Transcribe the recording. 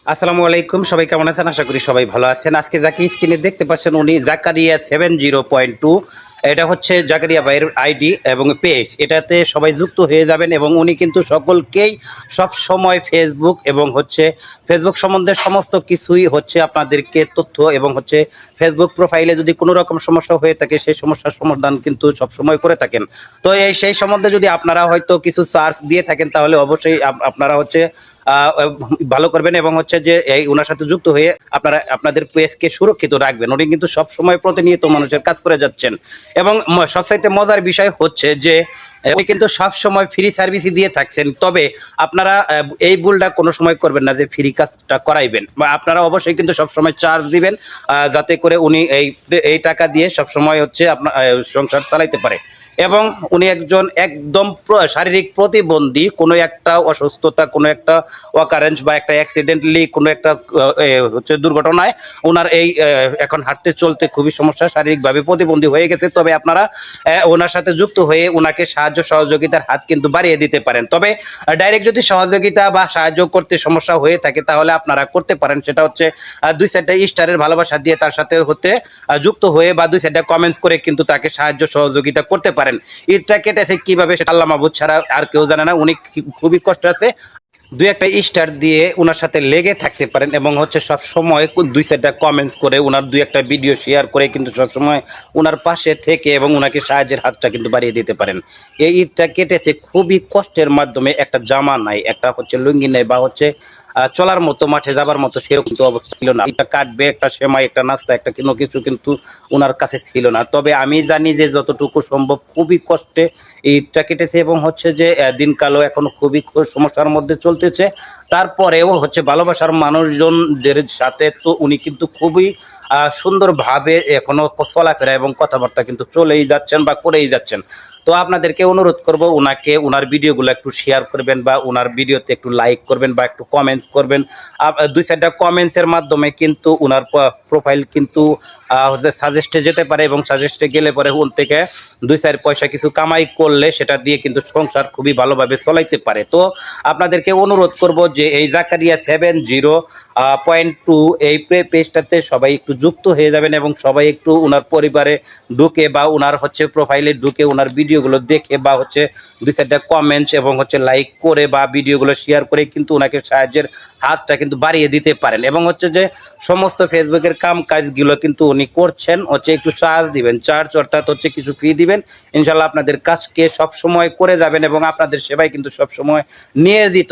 আসসালামু আলাইকুম, সবাই কেমন আছেন? আশা করি সবাই ভালো আছেন। আজকে যাকে স্ক্রিনে দেখতে পাচ্ছেন উনি জাকারিয়া 70.2। এটা হচ্ছে জাকারিয়া ভাইয়ের আইডি এবং পেজ। এটাতে সবাই যুক্ত হয়ে যাবেন এবং উনি কিন্তু সকলকেই সব সময় ফেসবুক এবং হচ্ছে ফেসবুক সম্বন্ধে সমস্ত কিছুই হচ্ছে আপনাদেরকে তথ্য এবং হচ্ছে ফেসবুক প্রোফাইলে যদি কোনো রকম সমস্যা হয়ে থাকে সেই সমস্যার সমাধান কিন্তু সব সময় করে থাকেন। তো সেই সম্বন্ধে যদি আপনারা হয়তো কিছু সার্চ দিয়ে থাকেন তাহলে অবশ্যই আপনারা হচ্ছে ভালো করবেন এবং হচ্ছে যে এই ওনার সাথে যুক্ত হয়ে আপনারা আপনাদের পেজকে সুরক্ষিত রাখবেন। উনি কিন্তু সব সময় প্রতিনিয়ত মানুষের কাজ করে যাচ্ছেন এবং সবচাইতে মজার বিষয় হচ্ছে যে উনি কিন্তু সব সময় ফ্রি সার্ভিসই দিয়ে থাকছেন। তবে আপনারা এই ভুলটা কোনো সময় করবেন না যে ফ্রি কাজটা করাইবেন, বা আপনারা অবশ্যই কিন্তু সব সময় চার্জ দিবেন যাতে করে উনি এই টাকা দিয়ে সব সময় হচ্ছে আপনার সংসার চালাইতে পারে। এবং উনি একজন একদম শারীরিক প্রতিবন্ধী, কোনো একটা অসুস্থতা, কোনো একটা অকারেন্স বা একটা অ্যাক্সিডেন্টলি কোনো একটা হচ্ছে দুর্ঘটনায় ওনার এই এখন হাঁটতে চলতে খুবই সমস্যা, শারীরিকভাবে প্রতিবন্ধী হয়ে গেছে। তবে আপনারা ওনার সাথে যুক্ত হয়ে ওনাকে সাহায্য সহযোগিতার হাত কিন্তু বাড়িয়ে দিতে পারেন। তবে ডাইরেক্ট যদি সহযোগিতা বা সাহায্য করতে সমস্যা হয়ে থাকে তাহলে আপনারা করতে পারেন, সেটা হচ্ছে 2-4টা স্টারের ভালোবাসা দিয়ে তার সাথে হতে যুক্ত হয়ে বা 2-4টা কমেন্টস করে কিন্তু তাকে সাহায্য সহযোগিতা করতে পারেন। ঈদটা কেটেছে কিভাবে সেটা আল্লাহ মাহবুদ ছাড়া আর কেউ জানে না। উনি খুবই কষ্ট আছে। 2-1টা স্টার দিয়ে ওনার সাথে লেগে থাকতে পারেন এবং হচ্ছে সব সময় 2-4টা কমেন্টস করে ওনার 2-1টা ভিডিও শেয়ার করে কিন্তু সব সময় ওনার পাশে থেকে এবং ওনাকে সাহায্যের হাতটা কিন্তু বাড়িয়ে দিতে পারেন। এই ঈদটা কেটেছে খুবই কষ্টের মাধ্যমে, একটা জামা নাই, একটা হচ্ছে লুঙ্গি নাই, বা হচ্ছে চলার মতো মাঠে যাবার মতো সেরকম কিন্তু অবস্থা ছিল না। এটা কাটবে একটা সেমাই, একটা নাস্তা, একটা কোনো কিছু কিন্তু ওনার কাছে ছিল না। তবে আমি জানি যে যতটুকু সম্ভব খুবই কষ্টে ঈদটা কেটেছে এবং হচ্ছে যে দিনকালও এখন খুবই সমস্যার মধ্যে চলতেছে। তারপরেও হচ্ছে ভালোবাসার মানুষজনদের সাথে তো উনি কিন্তু খুবই সুন্দরভাবে এখনো চলাফেরা এবং কথাবার্তা কিন্তু চলেই যাচ্ছেন বা করেই যাচ্ছেন। তো আপনাদেরকে অনুরোধ করব ওনাকে ওনার ভিডিওগুলো একটু শেয়ার করবেন বা ওনার ভিডিওতে একটু লাইক করবেন বা একটু কমেন্টস করবেন। 2-4টা কমেন্টসের মাধ্যমে কিন্তু ওনার প্রোফাইল কিন্তু হচ্ছে সাজেস্টে যেতে পারে এবং সাজেস্টে গেলে পরে ওন থেকে 2-4 পয়সা কিছু কামাই করলে সেটা দিয়ে কিন্তু সংসার খুবই ভালোভাবে চলাইতে পারে। তো আপনাদেরকে অনুরোধ করব যে এই জাকারিয়া 70.2 এই পেজটাতে সবাই একটু যুক্ত হয়ে যাবেন এবং সবাই একটু ওনার পরিবারে ঢুকে বা ওনার হচ্ছে প্রোফাইলে ঢুকে ওনার ভিডিওগুলো দেখে বা হচ্ছে 2-4টা কমেন্টস এবং হচ্ছে লাইক করে বা ভিডিওগুলো শেয়ার করে কিন্তু ওনাকে সাহায্যের হাতটা কিন্তু বাড়িয়ে দিতে পারেন। এবং হচ্ছে যে সমস্ত ফেসবুকের কাম কাজগুলো কিন্তু উনি করছেন, হচ্ছে একটু চার্জ দিবেন, চার্জ অর্থাৎ হচ্ছে কিছু ফি দিবেন। ইনশাল্লাহ আপনাদের কাজকে সব সময় করে যাবেন এবং আপনাদের সেবায় কিন্তু সব সময় নিয়োজিত